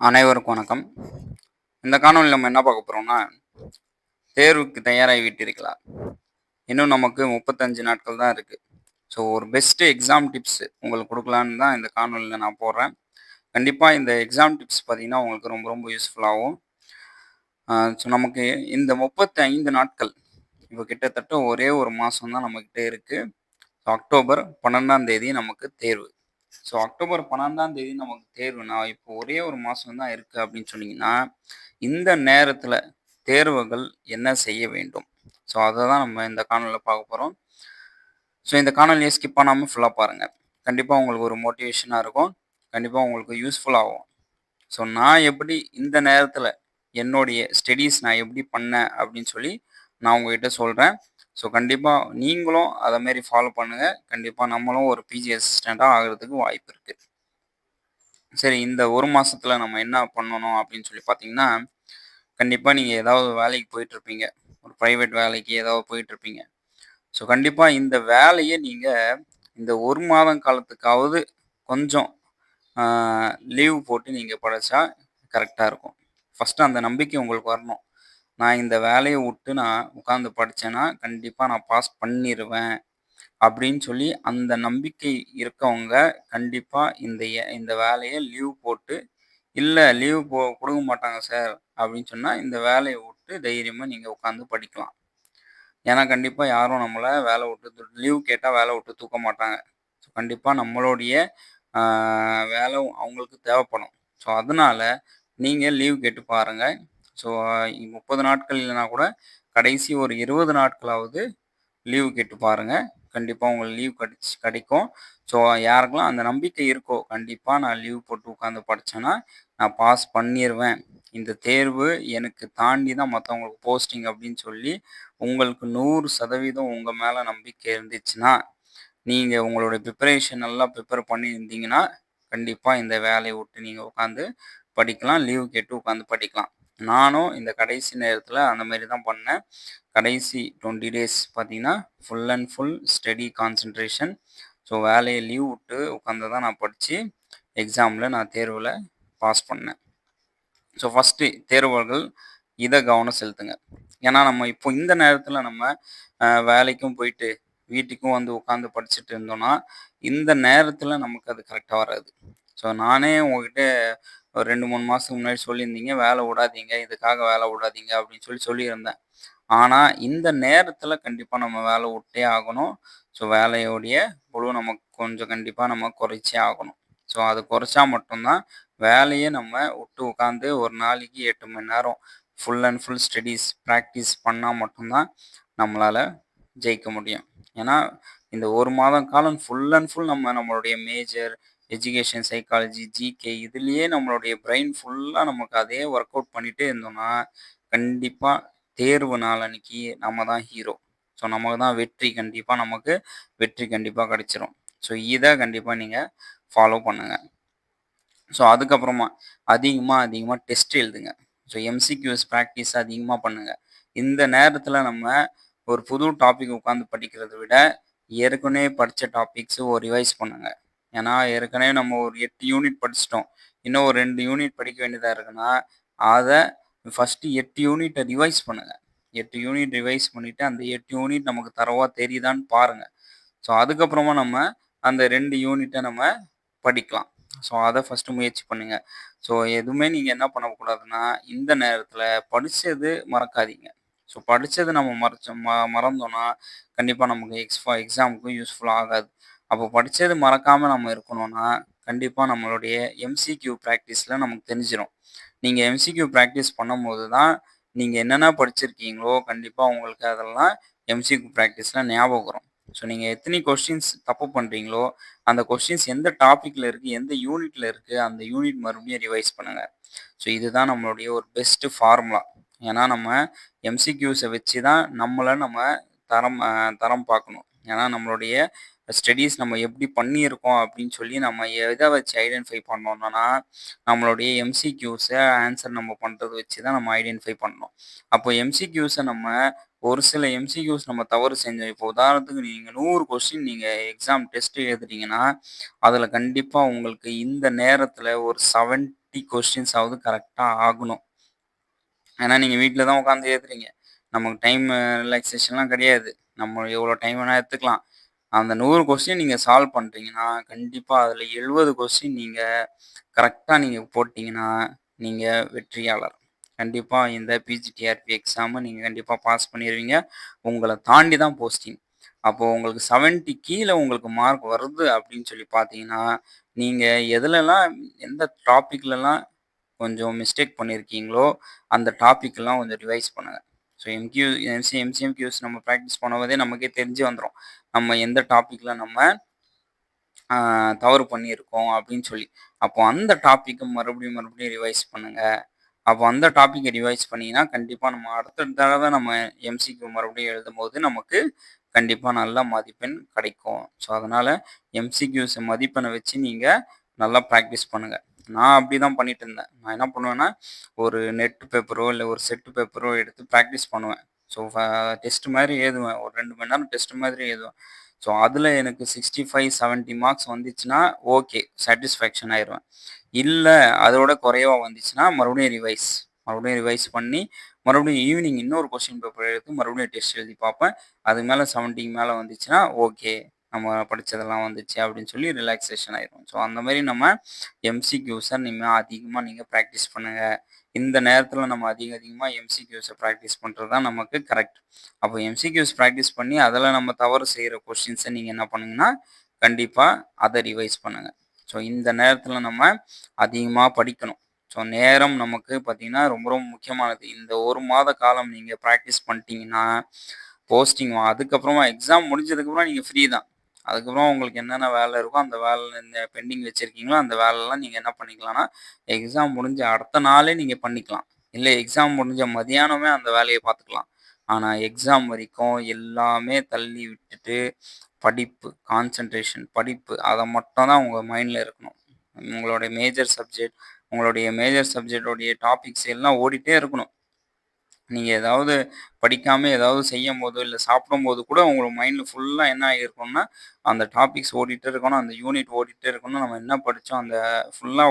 அனைவருக்கும் வணக்கம். இந்த காணொளில நம்ம என்ன பார்க்க போறோம்னா, தேர்வுக்கு தயாராகி விட்டீர்களா? இன்னும் நமக்கு 35 நாட்கள் தான் இருக்கு. ஸோ ஒரு பெஸ்ட் எக்ஸாம் டிப்ஸ் உங்களுக்கு குடுக்கலான்னு தான் இந்த காணொளில நான் போடுறேன். கண்டிப்பா இந்த எக்ஸாம் டிப்ஸ் பார்த்தீங்கன்னா, உங்களுக்கு ரொம்ப ரொம்ப யூஸ்ஃபுல்லாவும், ஸோ நமக்கு இந்த 35 நாட்கள், இப்போ கிட்டத்தட்ட ஒரே 1 மாசம் தான் நம்மகிட்ட இருக்கு. ஸோ அக்டோபர் 12ஆம் தேதி நமக்கு தேர்வு. ஸோ அக்டோபர் 12ஆம் தேதி நமக்கு தேர்வுனா, இப்போ ஒரே 1 மாசம் தான் இருக்கு அப்படின்னு சொன்னீங்கன்னா, இந்த நேரத்தில தேர்வுகள் என்ன செய்ய வேண்டும்? ஸோ அத தான் நம்ம இந்த காணொளில பார்க்க போறோம். ஸோ இந்த காணொளிய ஸ்கிப் பண்ணாம ஃபுல்லா பாருங்க. கண்டிப்பா உங்களுக்கு ஒரு மோட்டிவேஷனா இருக்கும். கண்டிப்பா உங்களுக்கு யூஸ்ஃபுல் ஆகும். ஸோ நான் எப்படி இந்த நேரத்தில என்னுடைய ஸ்டடீஸ் நான் எப்படி பண்ணேன் அப்படின்னு சொல்லி நான் உங்ககிட்ட சொல்றேன். ஸோ கண்டிப்பா நீங்களும் அத மாரி ஃபாலோ பண்ணுங்க. கண்டிப்பா நம்மளும் ஒரு பிஜி அசிஸ்டன்ட்டா ஆகுறதுக்கு வாய்ப்பு இருக்கு. சரி, இந்த 1 மாசத்துல நம்ம என்ன பண்ணணும் அப்படின்னு சொல்லி பார்த்தீங்கன்னா, கண்டிப்பா நீங்க ஏதாவது வேலைக்கு போயிட்டுருப்பீங்க. ஒரு பிரைவேட் வேலைக்கு ஏதாவது போயிட்டுருப்பீங்க. ஸோ கண்டிப்பா இந்த வேலைய நீங்க இந்த 1 மாதம் காலத்துக்காவது கொஞ்சம் ஆ லீவ் போட்டு நீங்க படிச்சா கரெக்ட்டா இருக்கும். ஃபர்ஸ்ட்டு அந்த நம்பிக்கை உங்களுக்கு வரணும். நான் இந்த வேலைய உட்டு நான் உட்காந்து படிச்சேன்னா, கண்டிப்பா நான் பாஸ் பண்ணிருவேன். அப்படின்னு சொல்லி அந்த நம்பிக்கை இருக்கவங்க கண்டிப்பா இந்த வேலைய லீவ் போட்டு, இல்ல லீவ் குடுக்க மாட்டாங்க சார் அப்படின்னு சொன்னா, இந்த வேலைய விட்டு தைரியமா நீங்க உட்காந்து படிக்கலாம். ஏன்னா கண்டிப்பா யாரும் நம்மள வேல விட்டு லீவ் கேட்டா வேல விட்டு தூக்க மாட்டாங்க. ஸோ கண்டிப்பா நம்மளுடைய ஆ வேலை அவங்களுக்கு தேவைப்படும். ஸோ அதனால நீங்க லீவ் கேட்டு பாருங்க. ஸோ 30 நாட்கள் இல்லனா கூட கடைசி ஒரு 20 நாட்களாவது லீவ் கேட்டு பாருங்க. கண்டிப்பா உங்களுக்கு லீவ் கிடைக்கும். ஸோ யாருக்கெல்லாம் அந்த நம்பிக்கை இருக்கோ, கண்டிப்பா நான் லீவ் போட்டு உட்காந்து படிச்சேன்னா, நான் பாஸ் பண்ணிருவேன். இந்த தேர்வு எனக்கு தாண்டி தான் மத்தவங்களுக்கு போஸ்டிங் அப்படின்னு சொல்லி, உங்களுக்கு 100% உங்க மேல நம்பிக்கை இருந்துச்சுன்னா, நீங்க உங்களுடைய ப்ரிப்பரேஷன் நல்லா ப்ரிப்பேர் பண்ணியிருந்தீங்கன்னா, கண்டிப்பா இந்த வேலைய விட்டு நீங்க உட்காந்து படிக்கலாம். லீவ் கேட்டு உட்காந்து படிக்கலாம். நானும் இந்த கடைசி நேரத்தில அந்த மாரி தான் பண்ணேன். கடைசி 20 டேஸ் பார்த்தீங்கன்னா, full and full study concentration. So வேலைய லீவ் விட்டு உட்காந்து தான் நான் படிச்சு, எக்ஸாம்ல நான் தேர்வுல பாஸ் பண்ணேன். ஸோ ஃபர்ஸ்ட்டு தேர்வர்கள் இத கவனம் செலுத்துங்க. ஏன்னா, நம்ம இப்போ இந்த நேரத்தில நம்ம வேலைக்கும் போயிட்டு, வீட்டுக்கும் வந்து உட்காந்து படிச்சுட்டு இருந்தோம்னா, இந்த நேரத்தில நமக்கு அது கரெக்ட்டா வராது. ஸோ நானே உங்ககிட்ட ஒரு 2, 3 மாசத்துக்கு முன்னாடி சொல்லியிருந்தீங்க, "வேல விடாதீங்க. இதுக்காக வேல விடாதீங்க." அப்படின்னு சொல்லியிருந்தேன். ஆனா, இந்த நேரத்தில கண்டிப்பா நம்ம வேல விட்டே ஆகணும். ஸோ வேலையோடைய பளு நமக்கு கொஞ்சம் கண்டிப்பா நம்ம குறைச்சே ஆகணும். ஸோ அது குறைச்சா மட்டும் தான் வேலைய நம்ம விட்டு உட்காந்து ஒரு நாளைக்கு 8 மணி நேரம் full and full studies practice பண்ணா மட்டும் தான் நம்மளால ஜெயிக்க முடியும். ஏன்னா, இந்த 1 மாதம் காலம் ஃபுல் அண்ட் ஃபுல் நம்மளுடைய மேஜர், எஜுகேஷன், சைக்காலஜி, ஜிகே இதுலயே நம்மளுடைய பிரெயின் ஃபுல்லா நமக்கு அதே ஒர்க் அவுட் பண்ணிட்டே இருந்தோம்னா, கண்டிப்பா தேர்வு நாளன்னைக்கு நம்ம தான் ஹீரோ. ஸோ நமக்கு தான் வெற்றி கண்டிப்பா நமக்கு வெற்றி கண்டிப்பா கிடைச்சிரும். ஸோ இத கண்டிப்பா நீங்க ஃபாலோ பண்ணுங்க. ஸோ அதுக்கப்புறமா அதிகமா டெஸ்ட் எழுதுங்க. ஸோ எம்சிக்யூஸ் பிராக்டிஸ் அதிகமா பண்ணுங்க. இந்த நேரத்தில நம்ம ஒரு புது டாபிக் உட்காந்து படிக்கிறத விட, ஏற்கனவே படிச்ச டாபிக்ஸ் ஒரு ரிவைஸ் பண்ணுங்க. ஏன்னா, ஏற்கனவே நம்ம ஒரு 8 யூனிட் படிச்சுட்டோம். இன்னும் ஒரு 2 யூனிட் படிக்க வேண்டியதா இருக்குன்னா, அத ஃபர்ஸ்ட்டு 8 யூனிட்ட ரிவைஸ் பண்ணுங்க. 8 யூனிட் ரிவைஸ் பண்ணிட்டு, அந்த 8 யூனிட் நமக்கு தரோவா தெரியுதான்னு பாருங்க. ஸோ அதுக்கப்புறமா நம்ம அந்த 2 யூனிட்ட நம்ம படிக்கலாம். ஸோ அத ஃபர்ஸ்ட்டு முயற்சி பண்ணுங்க. ஸோ எதுவுமே நீங்க என்ன பண்ணக்கூடாதுன்னா, இந்த நேரத்தில படிச்சது மறக்காதீங்க. ஸோ படிச்சது நம்ம மறந்தோம்னா, கண்டிப்பா நமக்கு எக்ஸாமுக்கு யூஸ்ஃபுல் ஆகாது. அப்போ படிச்சது மறக்காம நம்ம இருக்கணும்னா, கண்டிப்பா நம்மளுடைய எம்சிக்யூ பிராக்டிஸ்ல நமக்கு தெரிஞ்சிரும். நீங்க எம்சிக்யூ பிராக்டிஸ் பண்ணும்போது தான், நீங்க என்னென்ன படிச்சிருக்கீங்களோ, கண்டிப்பா உங்களுக்கு அதெல்லாம் எம்சிக்யூ பிராக்டிஸ்ல ஞாபகம் வரும். ஸோ நீங்க எத்தனை கொஸ்டின்ஸ் தப்பு பண்றீங்களோ, அந்த கொஸ்டின்ஸ் எந்த டாபிக்ல இருக்கு, எந்த யூனிட்ல இருக்கு, அந்த யூனிட் மறுபடியும் ரிவைஸ் பண்ணுங்க. ஸோ இதுதான் நம்மளுடைய ஒரு பெஸ்ட் ஃபார்முலா. ஏன்னா நம்ம எம்சிக்யூஸ வச்சு தான் நம்ம தரம் பார்க்கணும். ஏன்னா நம்மளுடைய ஸ்டடீஸ் நம்ம எப்படி பண்ணியிருக்கோம் அப்படின்னு சொல்லி நம்ம எத வச்சு ஐடென்டிஃபை பண்ணோம்னா, நம்மளுடைய எம்சிக்யூஸ ஆன்சர் நம்ம பண்றத வச்சு தான் நம்ம ஐடென்டிஃபை பண்ணணும். அப்போ எம்சிக்யூஸ நம்ம ஒரு சில எம்சிக்யூஸ் நம்ம தவறு செஞ்சோம். இப்போ உதாரணத்துக்கு நீங்க 100 கொஸ்டின் நீங்க எக்ஸாம் டெஸ்ட் எழுதுறீங்கன்னா, அதில கண்டிப்பா உங்களுக்கு இந்த நேரத்தில ஒரு 30 கொஸ்டின்ஸாவது கரெக்ட்டா ஆகணும். ஏன்னா நீங்க வீட்ல தான் உட்காந்து எழுதுறீங்க. நமக்கு டைம் ரிலாக்சேஷன்லாம் கிடையாது. நம்ம எவ்வளோ டைம் வேணா எடுத்துக்கலாம். அந்த 100 கொஸ்டின் நீங்க சால்வ் பண்றீங்கன்னா, கண்டிப்பா அதில 70 கொஸ்டின் நீங்க கரெக்ட்டா நீங்க போட்டீங்கன்னா, நீங்க வெற்றியாளர். கண்டிப்பா இந்த பிஜிடிஆர்பி எக்ஸாம நீங்க கண்டிப்பா பாஸ் பண்ணிருவீங்க. உங்கள தாண்டி தான் போஸ்டிங். அப்போ உங்களுக்கு 70 கீழ உங்களுக்கு மார்க் வருது அப்படின்னு சொல்லி பார்த்தீங்கன்னா, நீங்க எதுலலாம் எந்த டாபிக்லலாம் கொஞ்சம் மிஸ்டேக் பண்ணியிருக்கீங்களோ, அந்த டாபிக்லாம் கொஞ்சம் ரிவைஸ் பண்ணுங்க. ஸோ எம்சிஎம் கியூஸ் நம்ம பிராக்டிஸ் பண்ணும்போதே நமக்கே தெரிஞ்சு வந்துரும். நம்ம எந்த டாபிக்ல நம்ம ஆ தவறு பண்ணியிருக்கோம் அப்படின்னு சொல்லி. அப்போ அந்த டாபிக்க மறுபடியும் ரிவைஸ் பண்ணுங்க. அப்போ அந்த டாபிக்க ரிவைஸ் பண்ணீங்கன்னா, கண்டிப்பா நம்ம அடுத்த தடவ நம்ம எம்சிக்யூ மறுபடியும் எழுதும்போது நமக்கு கண்டிப்பா நல்ல மதிப்பெண் கிடைக்கும். ஸோ, அதனால எம்சிக்யூஸ் மதிப்பெண்ண வச்சு நீங்க நல்லா பிராக்டிஸ் பண்ணுங்க. நான் அப்படிதான் பண்ணிட்டு இருந்தேன். நான் என்ன பண்ணுவேன்னா, ஒரு நெட் பேப்பரோ, இல்ல ஒரு செட் பேப்பரோ எடுத்து பிராக்டிஸ் பண்ணுவேன். ஸோ, டெஸ்ட் மாரி எழுதுவேன். ஒரு 2 மணி நேரம் டெஸ்ட் மாதிரி எழுதுவேன். ஸோ, அதில எனக்கு 65, 70 மார்க்ஸ் வந்துச்சுன்னா, ஓகே சாட்டிஸ்ஃபேக்ஷன் ஆயிருவேன். இல்ல அதோட குறைவா வந்துச்சுன்னா, மறுபடியும் ரிவைஸ் பண்ணி, மறுபடியும் ஈவினிங் இன்னொரு கொஸ்டின் பேப்பர் எடுத்து மறுபடியும் டெஸ்ட் எழுதி பார்ப்பேன். அது மேல 70க்கு மேல வந்துச்சுன்னா, ஓகே. நம்ம படிச்சதெல்லாம் வந்துச்சு அப்படின்னு சொல்லி ரிலாக்சேஷன் ஆயிரும். ஸோ அந்த மாரி நம்ம எம்சிக்யூஸ இனிமே அதிகமா நீங்க பிராக்டிஸ் பண்ணுங்க. இந்த நேரத்தில நம்ம அதிகமா எம்சிக்யூஸ பிராக்டிஸ் பண்றது தான் நமக்கு கரெக்ட். அப்போ எம்சிக்யூஸ் பிராக்டிஸ் பண்ணி, அதில நம்ம தவறு செய்ற கொஸ்டின்ஸ நீங்க என்ன பண்ணுங்கன்னா, கண்டிப்பா அத ரிவைஸ் பண்ணுங்க. ஸோ இந்த நேரத்தில நம்ம அதிகமா படிக்கணும். ஸோ நேரம் நமக்கு பார்த்தீங்கன்னா, ரொம்ப ரொம்ப முக்கியமானது. இந்த 1 மாத காலம் நீங்க பிராக்டிஸ் பண்ணிட்டீங்கன்னா, போஸ்டிங் அதுக்கப்புறமா எக்ஸாம் முடிஞ்சதுக்கப்புறம் நீங்க ஃப்ரீ தான். அதுக்கப்புறம் உங்களுக்கு என்னென்ன வேலை இருக்கோ, அந்த வேலை இந்த பெண்டிங் வச்சிருக்கீங்களோ, அந்த வேலைலாம் நீங்க என்ன பண்ணிக்கலாம்னா, எக்ஸாம் முடிஞ்ச அடுத்த நாளே நீங்க பண்ணிக்கலாம். இல்ல எக்ஸாம் முடிஞ்ச மதியானமே அந்த வேலைய பார்த்துக்கலாம். ஆனா எக்ஸாம் வரைக்கும் எல்லாமே தள்ளி விட்டுட்டு, படிப்பு அத மட்டும் தான் உங்க மைண்ட்ல இருக்கணும். உங்களுடைய மேஜர் சப்ஜெக்ட்டோடைய டாபிக்ஸ் எல்லாம் ஓடிட்டே இருக்கணும். நீங்க ஏதாவது படிக்காம ஏதாவது செய்யும்போதோ, இல்ல சாப்பிடும்போது கூட உங்க மைண்ட்ல ஃபுல்லா என்ன ஆகியிருக்கும்னா, அந்த டாபிக்ஸ் ஓடிட்டே இருக்கணும். அந்த யூனிட் ஓடிட்டே இருக்கணும். நம்ம என்ன படிச்சோம் அந்த ஃபுல்லா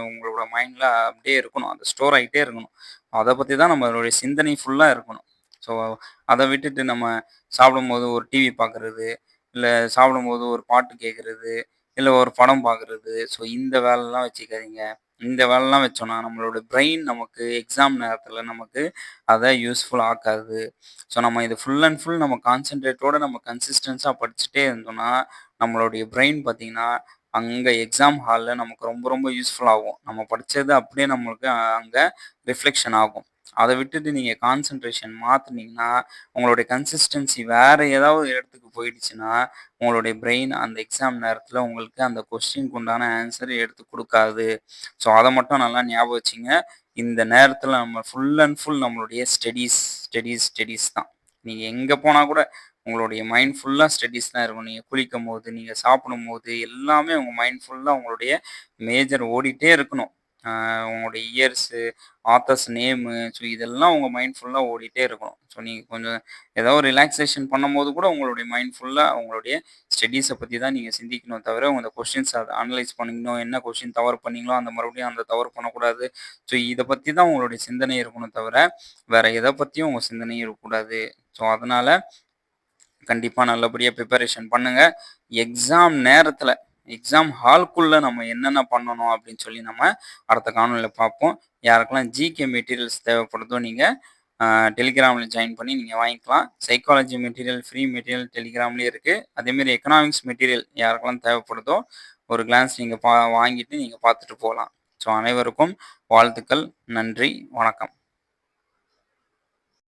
உங்களோட மைண்ட்ல அப்படியே இருக்கணும். அது ஸ்டோர் ஆயிட்டே இருக்கணும். அத பத்தி தான் நம்மளுடைய சிந்தனை ஃபுல்லா இருக்கணும். ஸோ, அத விட்டுட்டு நம்ம சாப்பிடும்போது ஒரு டிவி பார்க்குறது, இல்ல சாப்பிடும்போது ஒரு பாட்டு கேட்கறது, இல்ல ஒரு படம் பார்க்குறது. ஸோ, இந்த வேலைலாம் வச்சுக்காதீங்க. இந்த வேலைலாம் வச்சோம்னா, நம்மளோட பிரெயின் நமக்கு எக்ஸாம் நேரத்தில நமக்கு அத யூஸ்ஃபுல் ஆக்காது. ஸோ, நம்ம இது ஃபுல் அண்ட் ஃபுல் நம்ம கான்சன்ட்ரேட்டோட நம்ம கன்சிஸ்டன்ஸா படிச்சுட்டே இருந்தோம்னா, நம்மளுடைய பிரெயின் பார்த்தீங்கன்னா, அங்க எக்ஸாம் ஹால்ல நமக்கு ரொம்ப ரொம்ப யூஸ்ஃபுல் ஆகும். நம்ம படிச்சது அப்படியே நம்மளுக்கு அங்க ரிஃப்ளெக்ஷன் ஆகும். அத விட்டுட்டு நீங்க கான்சன்ட்ரேஷன் மாத்துனீங்கன்னா, உங்களுடைய கன்சிஸ்டன்சி வேற ஏதாவது இடத்துக்கு போயிடுச்சுன்னா, உங்களுடைய பிரெயின் அந்த எக்ஸாம் நேரத்தில உங்களுக்கு அந்த கொஸ்டினுக்கு உண்டான ஆன்ஸர் எடுத்து குடுக்காது. ஸோ, அத மட்டும் நல்லா ஞாபகம் வச்சுங்க. இந்த நேரத்தில நம்ம ஃபுல் அண்ட் ஃபுல் நம்மளுடைய ஸ்டடீஸ் தான். நீங்க எங்க போனா கூட உங்களுடைய மைண்ட் ஃபுல்லா ஸ்டடீஸ் தான் இருக்கும். நீங்க குளிக்கும்போது, நீங்க சாப்பிடும்போது எல்லாமே உங்க மைண்ட் ஃபுல்லா உங்களுடைய மேஜர் ஓடிட்டே இருக்கணும். உங்களுடைய இயர்ஸு, ஆத்தர்ஸ் நேமு ஸோ இதெல்லாம் உங்க மைண்ட் ஃபுல்லா ஓடிட்டே இருக்கணும். ஸோ நீங்க கொஞ்சம் ஏதோ ஒரு ரிலாக்சேஷன் பண்ணும்போது கூட உங்களுடைய மைண்ட் ஃபுல்லா உங்களுடைய ஸ்டடீஸ பத்தி தான் நீங்க சிந்திக்கணும் தவிர, அந்த கொஸ்டின்ஸ் அத அனலைஸ் பண்ணிக்கணும். என்ன கொஸ்டின் தவறு பண்ணீங்களோ, அந்த மறுபடியும் அந்த தவறு பண்ணக்கூடாது. ஸோ இத பத்தி தான் உங்களுடைய சிந்தனை இருக்கணும் தவிர, வேற எத பத்தியும் உங்க சிந்தனை இருக்கக்கூடாது. ஸோ அதனால கண்டிப்பா நல்லபடியா ப்ரிப்பரேஷன் பண்ணுங்க. எக்ஸாம் நேரத்தில, எக்ஸாம் ஹால்க்குள்ள நம்ம என்னென்ன பண்ணணும் அப்படின்னு சொல்லி நம்ம அடுத்த காணொளியில பார்ப்போம். யாருக்கெல்லாம் ஜிகே மெட்டீரியல்ஸ் தேவைப்படுதோ நீங்க டெலிகிராம்ல ஜாயின் பண்ணி நீங்க வாங்கிக்கலாம். சைக்காலஜி மெட்டீரியல், ஃப்ரீ மெட்டீரியல் டெலிகிராம்லயே இருக்கு. அதேமாரி எக்கனாமிக்ஸ் மெட்டீரியல் யாருக்கெல்லாம் தேவைப்படுதோ, ஒரு கிளான்ஸ் நீங்க வாங்கிட்டு நீங்க பார்த்துட்டு போலாம். ஸோ அனைவருக்கும் வாழ்த்துக்கள். நன்றி. வணக்கம்.